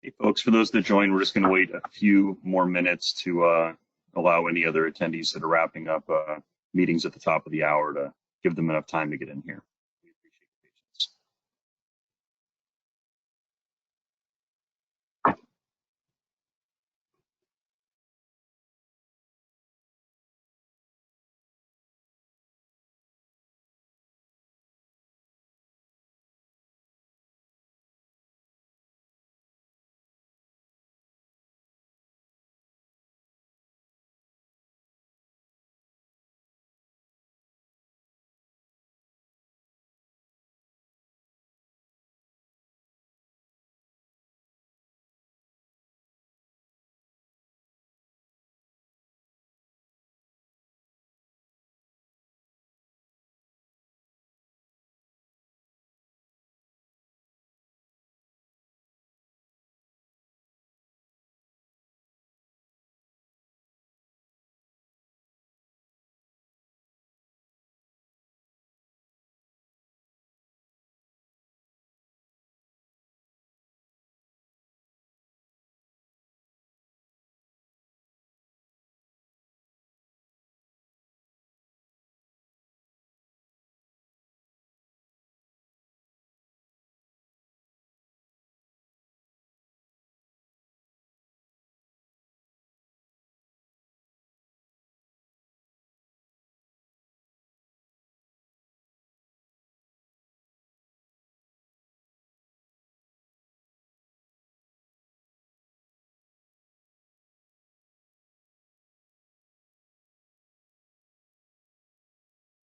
Hey folks, for those that join, we're just going to wait a few more minutes to allow any other attendees that are wrapping up meetings at the top of the hour to give them enough time to get in here. We appreciate your patience.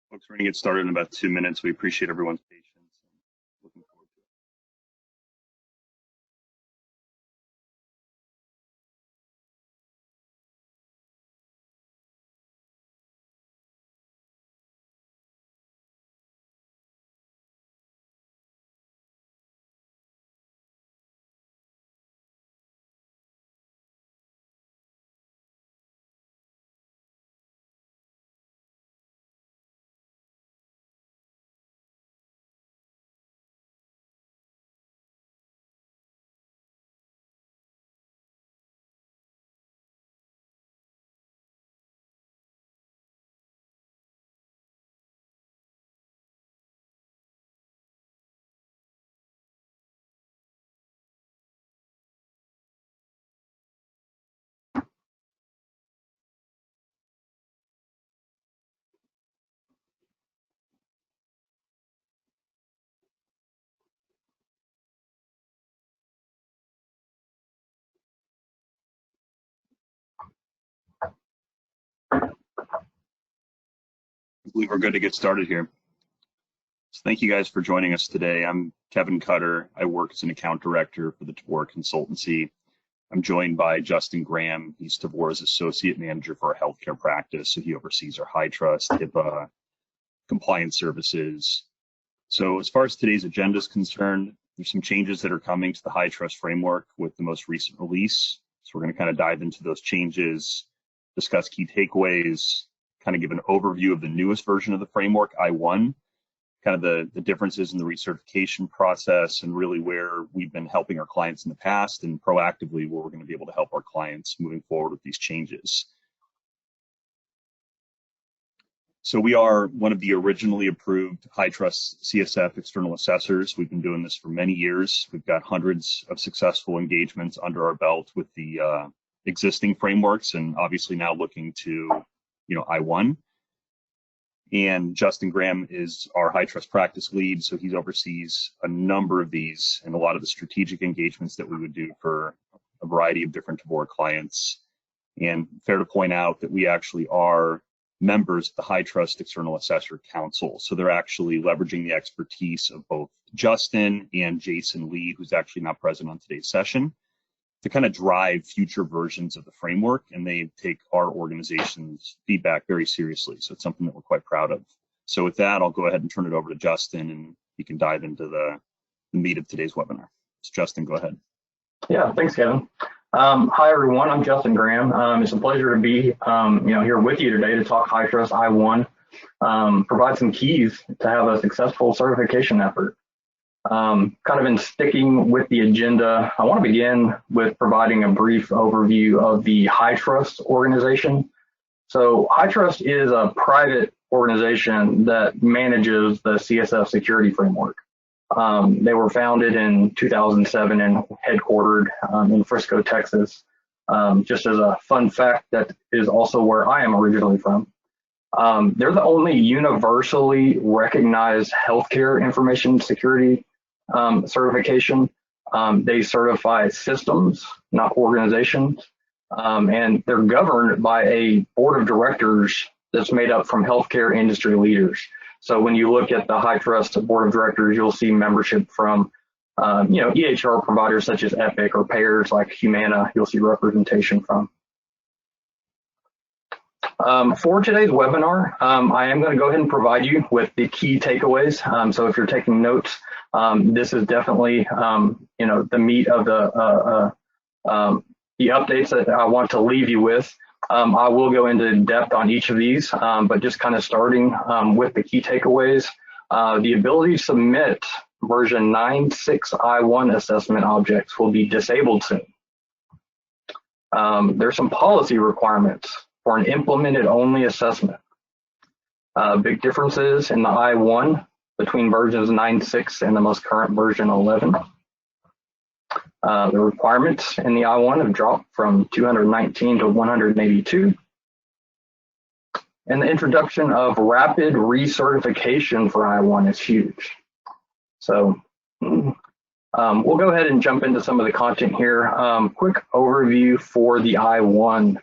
Folks, we're going to get started in about 2 minutes. We appreciate everyone's patience. Looking forward to it. I believe we're good to get started here. So thank you guys for joining us today. I'm Kevin Cutter. I work as an account director for the Tevora consultancy. I'm joined by Justin Graham. He's Tevora's associate manager for our healthcare practice. So he oversees our Hitrust, HIPAA, compliance services. So as far as today's agenda is concerned, there's some changes that are coming to the Hitrust framework with the most recent release. So we're going to kind of dive into those changes, discuss key takeaways, kind of give an overview of the newest version of the framework, I1, kind of the differences in the recertification process and really where we've been helping our clients in the past and proactively where we're going to be able to help our clients moving forward with these changes. So we are one of the originally approved Hitrust CSF external assessors. We've been doing this for many years. We've got hundreds of successful engagements under our belt with the existing frameworks and obviously now looking to, I1. And Justin Graham is our Hitrust practice lead, so he oversees a number of these and a lot of the strategic engagements that we would do for a variety of different Tevora clients. And fair to point out that we actually are members of the Hitrust External Assessor Council. So they're actually leveraging the expertise of both Justin and Jason Lee, who's actually not present on today's session, to kind of drive future versions of the framework, and they take our organization's feedback very seriously. So it's something that we're quite proud of. So with that, I'll go ahead and turn it over to Justin, and he can dive into the meat of today's webinar. So Justin, go ahead. Yeah, thanks, Kevin. Hi, everyone. I'm Justin Graham. It's a pleasure to be here with you today to talk Hitrust I1, provide some keys to have a successful certification effort. Kind of in sticking with the agenda, I want to begin with providing a brief overview of the Hitrust organization. So Hitrust is a private organization that manages the CSF security framework. They were founded in 2007 and headquartered in Frisco, Texas. Just as a fun fact, that is also where I am originally from. They're the only universally recognized healthcare information security certification. They certify systems, not organizations, and they're governed by a board of directors that's made up from healthcare industry leaders. So when you look at the Hitrust board of directors, you'll see membership from EHR providers such as Epic, or payers like Humana. You'll see representation from. For today's webinar, I am going to go ahead and provide you with the key takeaways. So if you're taking notes, this is definitely the meat of the updates that I want to leave you with. I will go into depth on each of these, but just kind of starting with the key takeaways. The ability to submit version 9.6 I1 assessment objects will be disabled soon. There's some policy requirements for an implemented only assessment. Big differences in the I1 between versions 9.6 and the most current version 11. The requirements in the I1 have dropped from 219 to 182. And the introduction of rapid recertification for I1 is huge. So we'll go ahead and jump into some of the content here. Quick overview for the I1.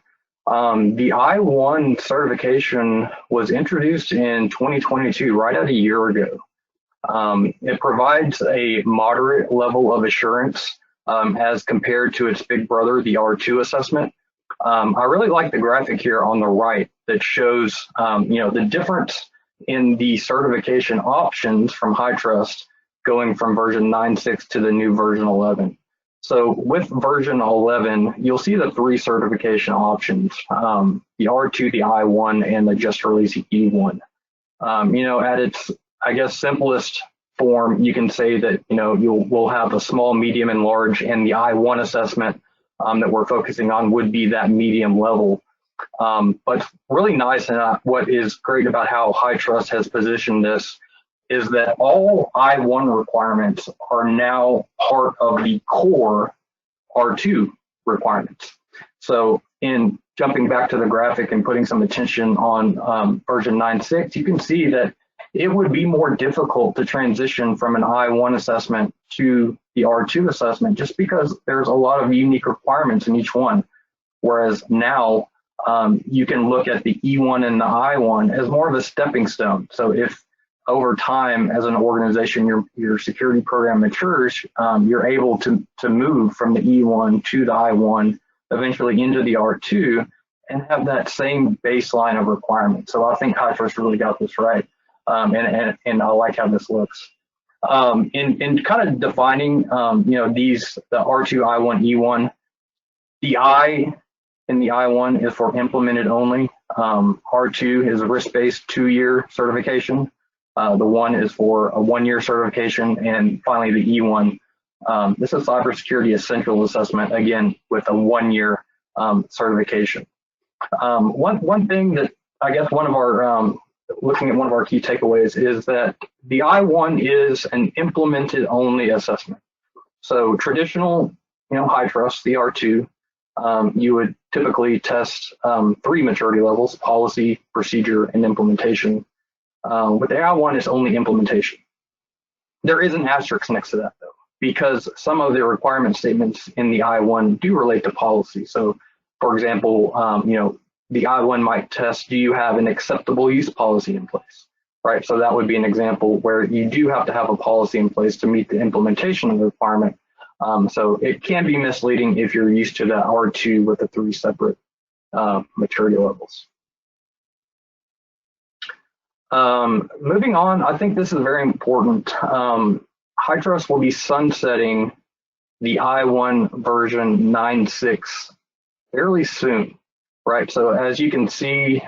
The I1 certification was introduced in 2022, right at a year ago. It provides a moderate level of assurance as compared to its big brother, the R2 assessment. I really like the graphic here on the right that shows the difference in the certification options from Hitrust going from version 9.6 to the new version 11. So with version 11, you'll see the 3 certification options, the R2, the I1, and the just released E1. At its, I guess, simplest form, you can say that, we'll have a small, medium, and large, and the I1 assessment that we're focusing on would be that medium level. But really nice, and what is great about how Hitrust has positioned this is that all I1 requirements are now part of the core R2 requirements. So in jumping back to the graphic and putting some attention on version 9.6, you can see that it would be more difficult to transition from an I1 assessment to the R2 assessment, just because there's a lot of unique requirements in each one. Whereas now you can look at the E1 and the I1 as more of a stepping stone. So if over time, as an organization, your security program matures, you're able to move from the E1 to the I1, eventually into the R2, and have that same baseline of requirements. So I think Hitrust really got this right, and I like how this looks. In kind of defining, the R2, I1, E1, the I in the I1 is for implemented only. R2 is a risk-based 2-year certification. The 1 is for a 1-year certification, and finally the E1. This is cybersecurity essential assessment, again with a 1-year certification. One thing that I guess one of our looking at one of our key takeaways is that the I1 is an implemented only assessment. So traditional, Hitrust, the R2, you would typically test 3 maturity levels: policy, procedure, and implementation. With the I1, it's only implementation. There is an asterisk next to that, though, because some of the requirement statements in the I1 do relate to policy. So, for example, the I1 might test, do you have an acceptable use policy in place, right? So that would be an example where you do have to have a policy in place to meet the implementation of the requirement. So it can be misleading if you're used to the R2 with the 3 separate maturity levels. Moving on, I think this is very important. Hitrust will be sunsetting the I1 version 9.6 fairly soon, right? So as you can see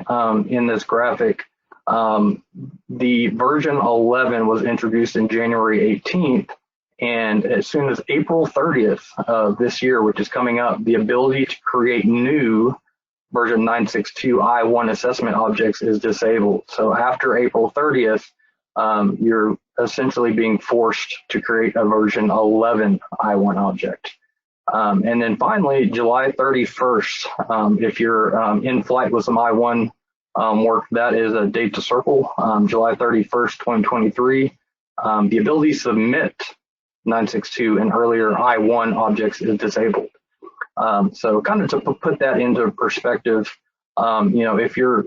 in this graphic, the version 11 was introduced in January 18th, And as soon as April 30th of this year, which is coming up, the ability to create new version 9.6.2 I1 assessment objects is disabled. So after April 30th, you're essentially being forced to create a version 11 I1 object. And then finally, July 31st, if you're in flight with some I1 work, that is a date to circle, July 31st, 2023. The ability to submit 9.6.2 and earlier I1 objects is disabled. So kind of to put that into perspective, if you're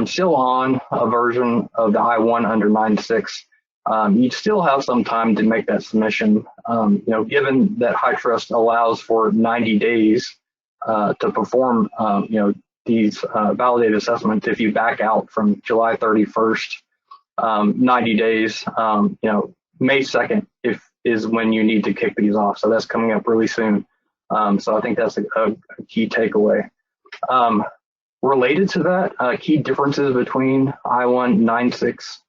still on a version of the I1 under 9.6, you still have some time to make that submission. Given that Hitrust allows for 90 days to perform, these validated assessments. If you back out from July 31st, 90 days, May 2nd is when you need to kick these off. So that's coming up really soon. So I think that's a key takeaway. Related to that, key differences between I1 9.6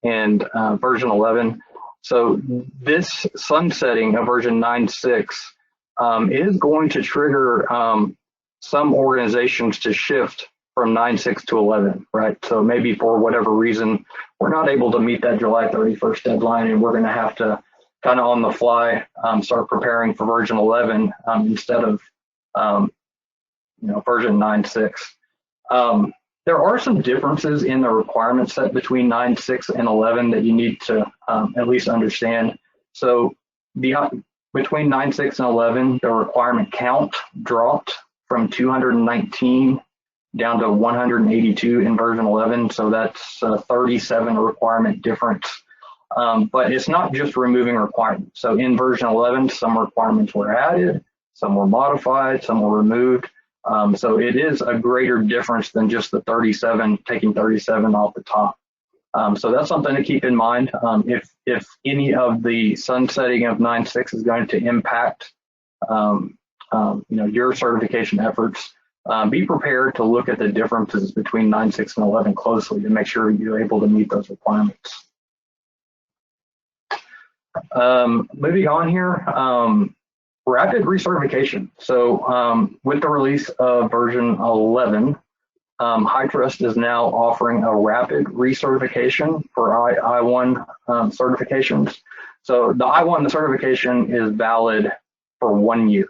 and version 11. So this sunsetting of version 9.6 is going to trigger some organizations to shift from 9.6 to 11, right? So maybe for whatever reason, we're not able to meet that July 31st deadline, and we're going to have to kind of on the fly start preparing for version 11 instead of version 9.6. There are some differences in the requirement set between 9.6 and 11 that you need to at least understand. So between 9.6 and 11, the requirement count dropped from 219 down to 182 in version 11. So that's a 37 requirement difference. But it's not just removing requirements. So in version 11, some requirements were added, some were modified, some were removed. So it is a greater difference than just the 37, taking 37 off the top. So that's something to keep in mind. If any of the sunsetting of 9.6 is going to impact your certification efforts, be prepared to look at the differences between 9.6 and 11 closely to make sure you're able to meet those requirements. Moving on here, rapid recertification. So with the release of version 11, Hitrust is now offering a rapid recertification for I1 certifications. So the I1 certification is valid for 1 year.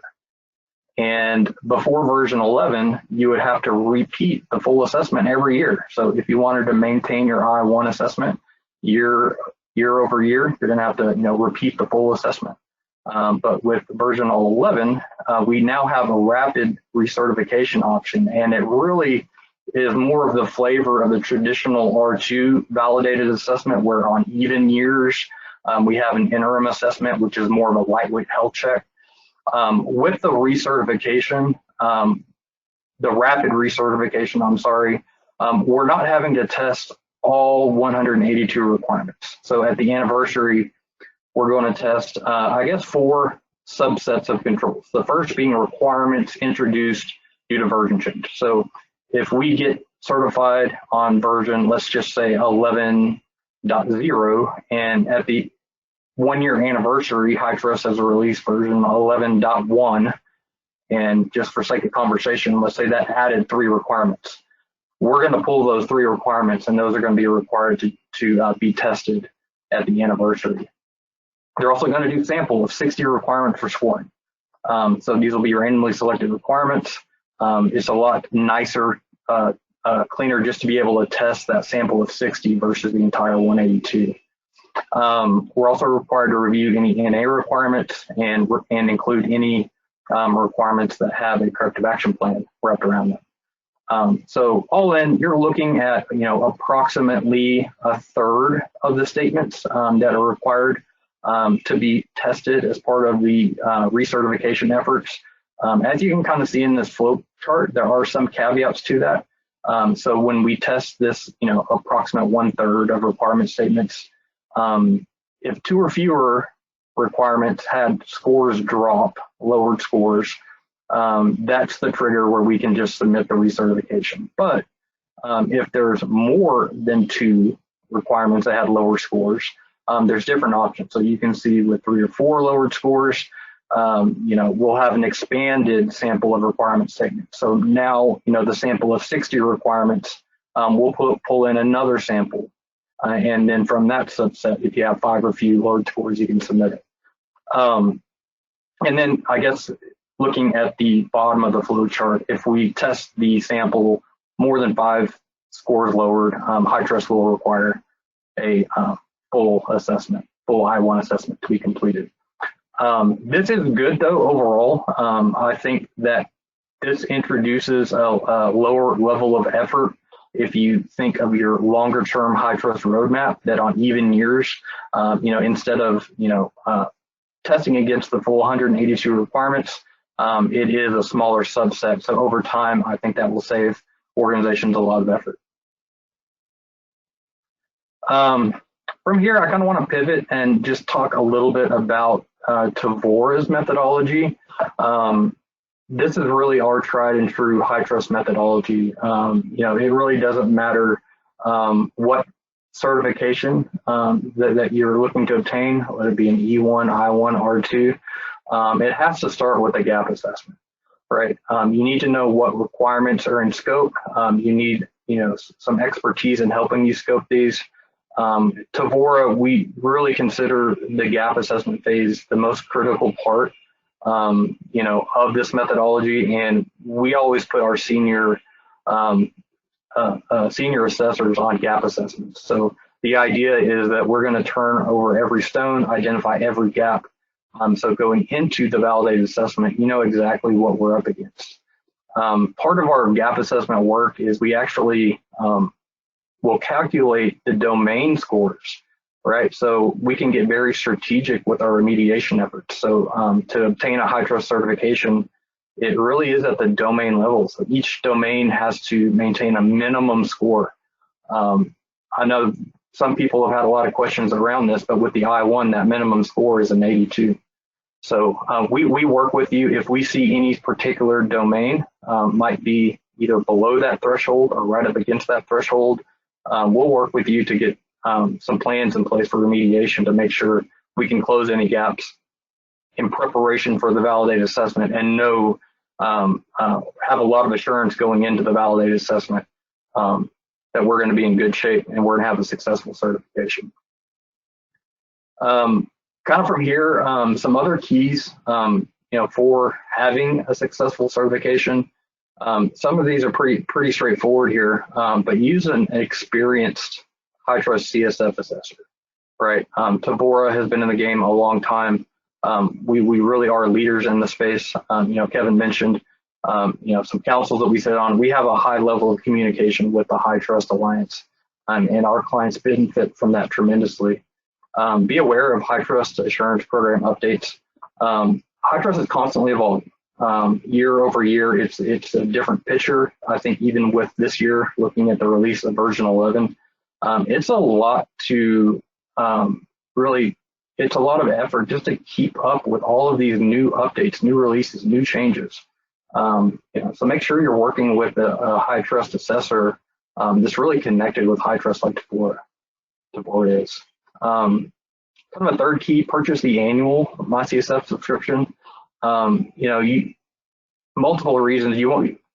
And before version 11, you would have to repeat the full assessment every year. So if you wanted to maintain your I1 assessment year over year, you're going to have to repeat the full assessment. But with version 11, we now have a rapid recertification option, and it really is more of the flavor of the traditional R2 validated assessment, where on even years, we have an interim assessment, which is more of a lightweight health check. With the recertification, the rapid recertification, we're not having to test all 182 requirements. So at the anniversary, we're going to test, 4 subsets of controls. The first being requirements introduced due to version change. So if we get certified on version, let's just say 11.0, and at the 1 year anniversary, Hitrust has released version 11.1, and just for sake of conversation, let's say that added 3 requirements. We're going to pull those 3 requirements, and those are going to be required to be tested at the anniversary. They're also going to do a sample of 60 requirements for scoring. So these will be randomly selected requirements. It's a lot nicer, cleaner just to be able to test that sample of 60 versus the entire 182. We're also required to review any NA requirements and include any requirements that have a corrective action plan wrapped around them. So all in, you're looking at approximately a third of the statements that are required to be tested as part of the recertification efforts. As you can kind of see in this flow chart, there are some caveats to that. So when we test this, approximate 1/3 of requirement statements, if 2 or fewer requirements had scores drop, lowered scores, that's the trigger where we can just submit the recertification. But if there's more than 2 requirements that had lower scores, there's different options. So you can see with 3 or 4 lowered scores, we'll have an expanded sample of requirement segments. So now, the sample of 60 requirements, we'll pull in another sample. And then from that subset, if you have 5 or few lowered scores, you can submit it. And then I guess looking at the bottom of the flow chart, if we test the sample more than 5 scores lowered, Hitrust will require a full assessment, full I-1 assessment to be completed. This is good though overall. I think that this introduces a lower level of effort if you think of your longer term Hitrust roadmap, that on even years, instead of testing against the full 182 requirements, it is a smaller subset. So over time, I think that will save organizations a lot of effort. From here, I kind of want to pivot and just talk a little bit about Tevora's methodology. This is really our tried and true Hitrust methodology. It really doesn't matter what certification that you're looking to obtain, whether it be an E1, I1, R2. It has to start with a gap assessment, right? You need to know what requirements are in scope. You need, some expertise in helping you scope these. Tevora, we really consider the gap assessment phase the most critical part, of this methodology, and we always put our senior assessors on gap assessments. So the idea is that we're going to turn over every stone, identify every gap. So going into the validated assessment, you know exactly what we're up against. Part of our gap assessment work is we actually will calculate the domain scores, right? So we can get very strategic with our remediation efforts. So to obtain a Hitrust certification, it really is at the domain level. So each domain has to maintain a minimum score. I know some people have had a lot of questions around this, but with the I1, that minimum score is an 82. So we work with you if we see any particular domain might be either below that threshold or right up against that threshold. We'll work with you to get some plans in place for remediation to make sure we can close any gaps in preparation for the validated assessment and have a lot of assurance going into the validated assessment that we're going to be in good shape and we're going to have a successful certification. Kind of from here, some other keys, for having a successful certification. Some of these are pretty straightforward here, but use an experienced Hitrust CSF assessor, right? Tevora has been in the game a long time. We really are leaders in the space. Kevin mentioned, some councils that we sit on. We have a high level of communication with the Hitrust Alliance, and our clients benefit from that tremendously. Be aware of Hitrust Assurance Program updates. Hitrust is constantly evolving. Year over year, it's a different picture. I think even with this year, looking at the release of version 11, it's a lot to it's a lot of effort just to keep up with all of these new updates, new releases, new changes. So make sure you're working with a Hitrust assessor that's really connected with Hitrust like Tevora is. Kind of a third key, purchase the annual MyCSF subscription. Multiple reasons.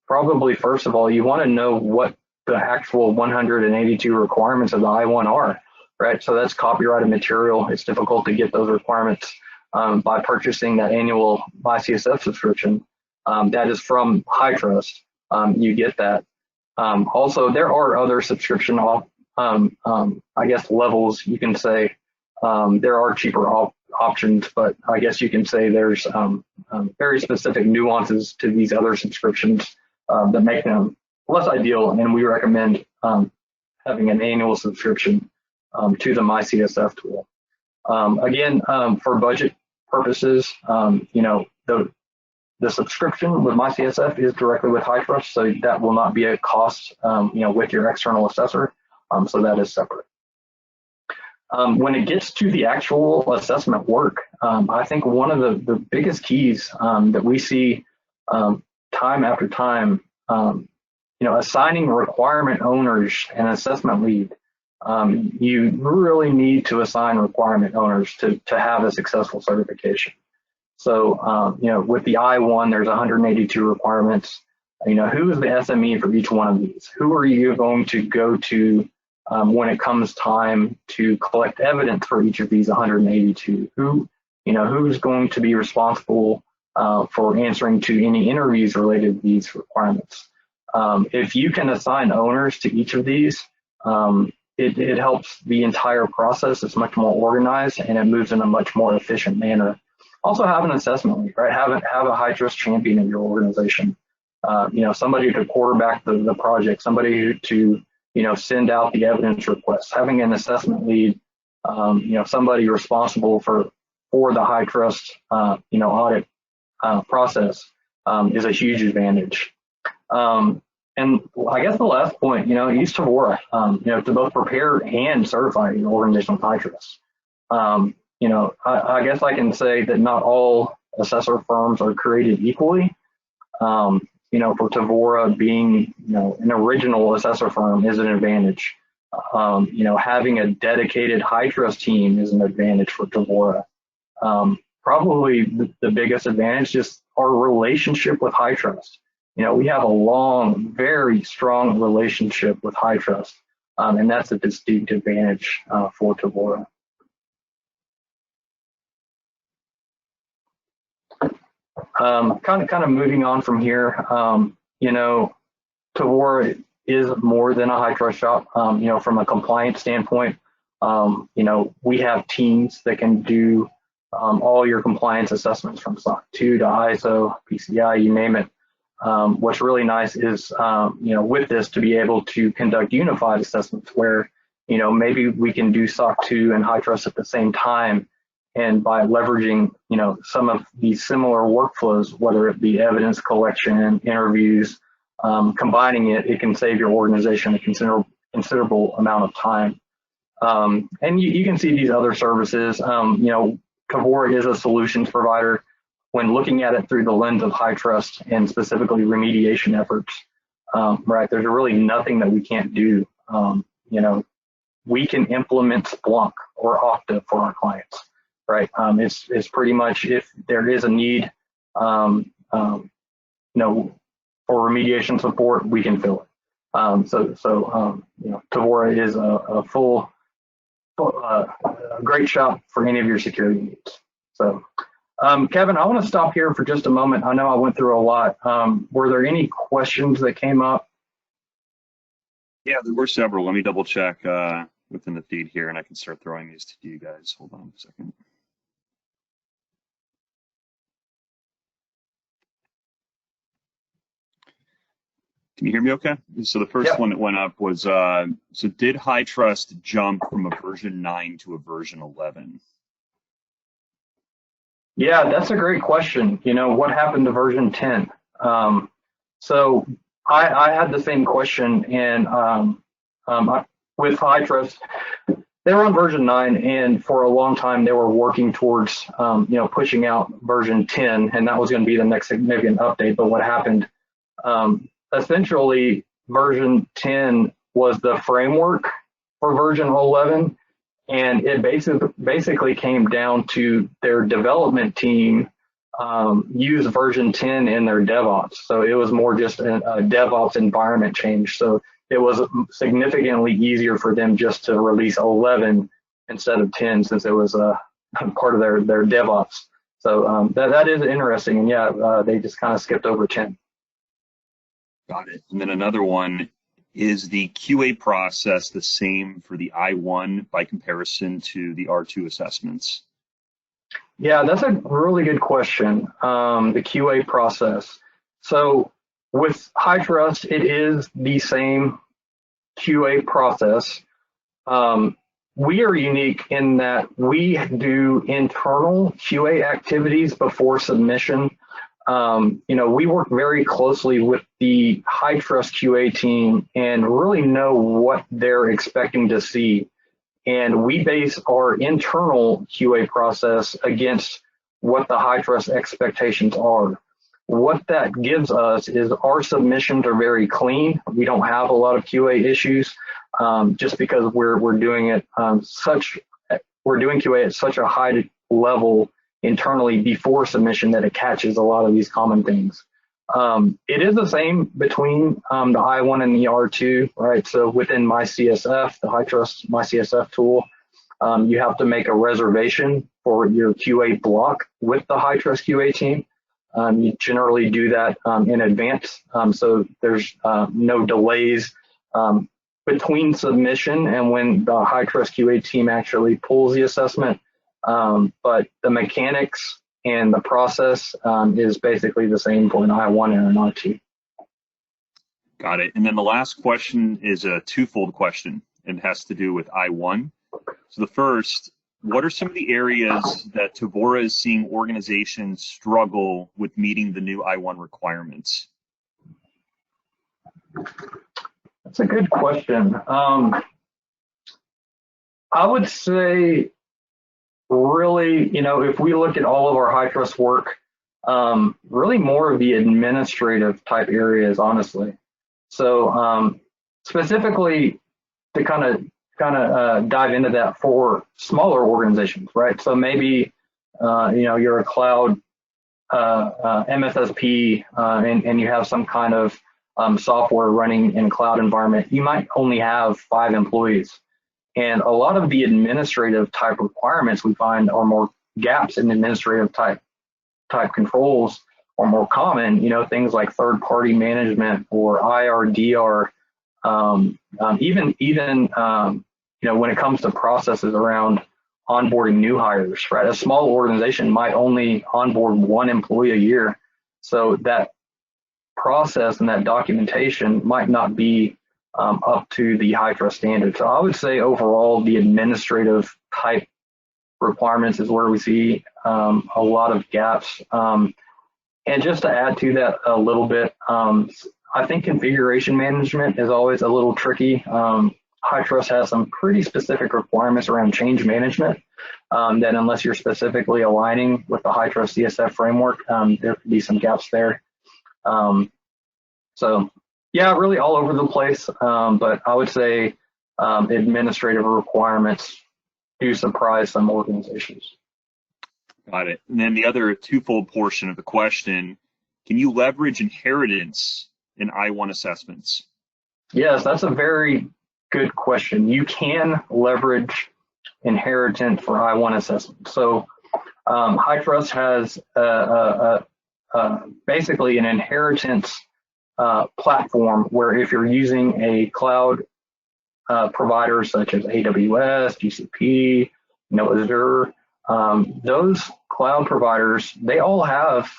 Probably first of all, you want to know what the actual 182 requirements of the I1 are, right? So that's copyrighted material. It's difficult to get those requirements by purchasing that annual MyCSF subscription. That is from Hitrust. You get that. Also, there are other subscription levels, you can say. There are cheaper options, but I guess you can say there's very specific nuances to these other subscriptions that make them less ideal, and we recommend having an annual subscription to the MyCSF tool. Again, for budget purposes, the subscription with MyCSF is directly with Hitrust, so that will not be a cost, with your external assessor. So that is separate. When it gets to the actual assessment work, I think one of the biggest keys that we see time after time, assigning requirement owners and assessment lead you really need to assign requirement owners to have a successful certification. So, with the I-1, there's 182 requirements. Who is the SME for each one of these? Who are you going to go to when it comes time to collect evidence for each of these 182? Who's going to be responsible for answering to any interviews related to these requirements? If you can assign owners to each of these, it helps the entire process. It's much more organized and it moves in a much more efficient manner. Also have an assessment lead, right? Have a Hitrust champion in your organization. Somebody to quarterback the project, somebody to send out the evidence requests. Having an assessment lead, somebody responsible for the Hitrust audit process is a huge advantage. And I guess the last point, use Tevora, to both prepare and certify your organizational Hitrust. I guess I can say that not all assessor firms are created equally. For Tevora being, an original assessor firm is an advantage. Having a dedicated Hitrust team is an advantage for Tevora. Probably the biggest advantage is our relationship with Hitrust. We have a long, very strong relationship with Hitrust, and that's a distinct advantage for Tevora. Kind of moving on from here, Tevora is more than a Hitrust shop. From a compliance standpoint, we have teams that can do all your compliance assessments from SOC 2 to ISO, PCI, you name it. What's really nice is, with this to be able to conduct unified assessments where, maybe we can do SOC 2 and Hitrust at the same time. And by leveraging, some of these similar workflows, whether it be evidence collection, interviews, combining it can save your organization a considerable amount of time. And you can see these other services. Tevora is a solutions provider. When looking at it through the lens of Hitrust and specifically remediation efforts, right, there's really nothing that we can't do. We can implement Splunk or Okta for our clients. Right, it's pretty much if there is a need, for remediation support, we can fill it. Tevora is a great shop for any of your security needs. So, Kevin, I want to stop here for just a moment. I know I went through a lot. Were there any questions that came up? Yeah, there were several. Let me double check within the feed here, and I can start throwing these to you guys. Hold on a second. Can you hear me okay? So the first one that went up was, so did Hitrust jump from a version 9 to a version 11? Yeah, that's a great question. What happened to version 10? So I had the same question, and with Hitrust, they were on version 9, and for a long time they were working towards, pushing out version 10, and that was going to be the next significant update. But what happened? Essentially, version 10 was the framework for version 11, and it basically came down to their development team use version 10 in their DevOps. So it was more just a DevOps environment change. So it was significantly easier for them just to release 11 instead of 10, since it was part of their DevOps. So that is interesting, and yeah, they just kind of skipped over 10. Got it. And then another one, is the QA process the same for the I-1 by comparison to the R2 assessments? Yeah, that's a really good question, the QA process. So with Hitrust, it is the same QA process. We are unique in that we do internal QA activities before submission. We work very closely with the Hitrust QA team and really know what they're expecting to see. And we base our internal QA process against what the Hitrust expectations are. What that gives us is our submissions are very clean. We don't have a lot of QA issues. just because we're doing it we're doing QA at such a high level internally before submission that it catches a lot of these common things. It is the same between the I1 and the R2, right? So within MyCSF, the Hitrust MyCSF tool, you have to make a reservation for your QA block with the Hitrust QA team. You generally do that in advance, so there's no delays between submission and when the Hitrust QA team actually pulls the assessment. But the mechanics and the process is basically the same for an I1 and an R2. Got it. And then the last question is a twofold question. It has to do with I1. So the first, what are some of the areas that Tevora is seeing organizations struggle with meeting the new I1 requirements? That's a good question. I would say, really, if we look at all of our Hitrust work, really more of the administrative type areas, honestly. So specifically to kind of dive into that for smaller organizations, right? So maybe you're a cloud MSSP and you have some kind of software running in a cloud environment. You might only have 5 employees. And a lot of the administrative type requirements we find are more gaps in administrative type controls are more common, things like third-party management or IRDR, even when it comes to processes around onboarding new hires, right? A small organization might only onboard 1 employee a year. So that process and that documentation might not be up to the Hitrust standard. So I would say overall, the administrative type requirements is where we see a lot of gaps. And just to add to that a little bit, I think configuration management is always a little tricky. Hitrust has some pretty specific requirements around change management that unless you're specifically aligning with the Hitrust CSF framework, there could be some gaps there. So yeah, really all over the place, but I would say administrative requirements do surprise some organizations. Got it. And then the other twofold portion of the question, can you leverage inheritance in I1 assessments? Yes, that's a very good question. You can leverage inheritance for I1 assessment. So Hitrust has basically an inheritance platform where if you're using a cloud provider such as AWS, GCP, Azure, those cloud providers, they all have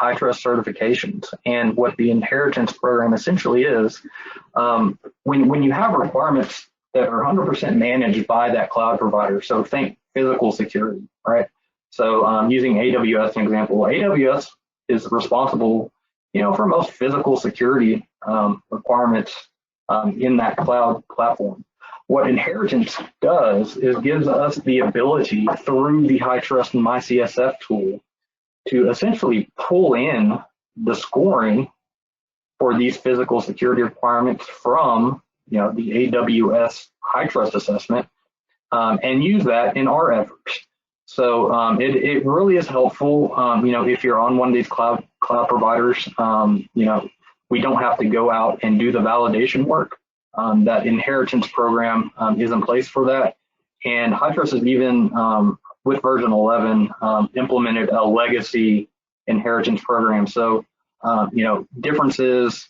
Hitrust certifications. And what the inheritance program essentially is, when you have requirements that are 100% managed by that cloud provider, so think physical security, right? So using AWS as an example, AWS is responsible, for most physical security requirements in that cloud platform. What inheritance does is gives us the ability through the Hitrust and MyCSF tool to essentially pull in the scoring for these physical security requirements from the AWS Hitrust assessment and use that in our efforts. So it really is helpful, if you're on one of these cloud providers, we don't have to go out and do the validation work. That inheritance program is in place for that. And Hitrust has even, with version 11, implemented a legacy inheritance program. So, differences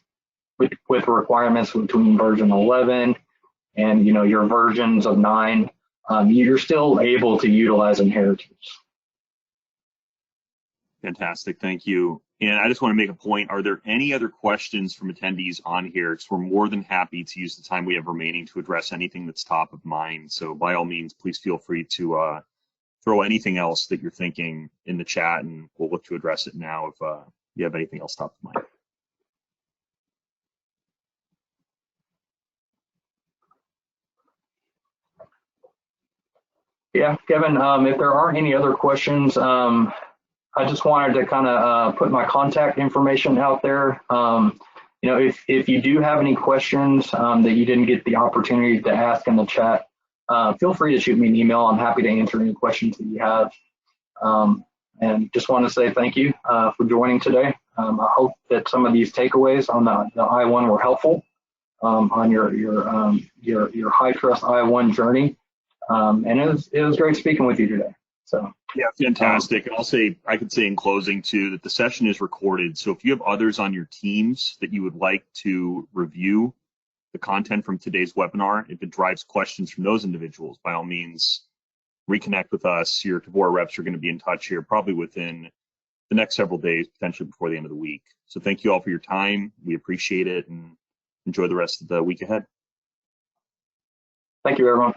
with requirements between version 11 and, your versions of 9, you're still able to utilize inheritance. Fantastic, thank you. And I just want to make a point, are there any other questions from attendees on here? Because we're more than happy to use the time we have remaining to address anything that's top of mind. So by all means, please feel free to throw anything else that you're thinking in the chat, and we'll look to address it now if you have anything else top of mind. Yeah, Kevin, if there aren't any other questions, I just wanted to kind of put my contact information out there. You know, if you do have any questions that you didn't get the opportunity to ask in the chat, feel free to shoot me an email. I'm happy to answer any questions that you have. And just want to say thank you for joining today. I hope that some of these takeaways on the I-1 were helpful on your Hitrust I-1 journey. And it was great speaking with you today. So yeah, fantastic. And I could say in closing too that the session is recorded. So if you have others on your teams that you would like to review the content from today's webinar, if it drives questions from those individuals, by all means, reconnect with us. Your Tevora reps are going to be in touch here probably within the next several days, potentially before the end of the week. So thank you all for your time. We appreciate it, and enjoy the rest of the week ahead. Thank you, everyone.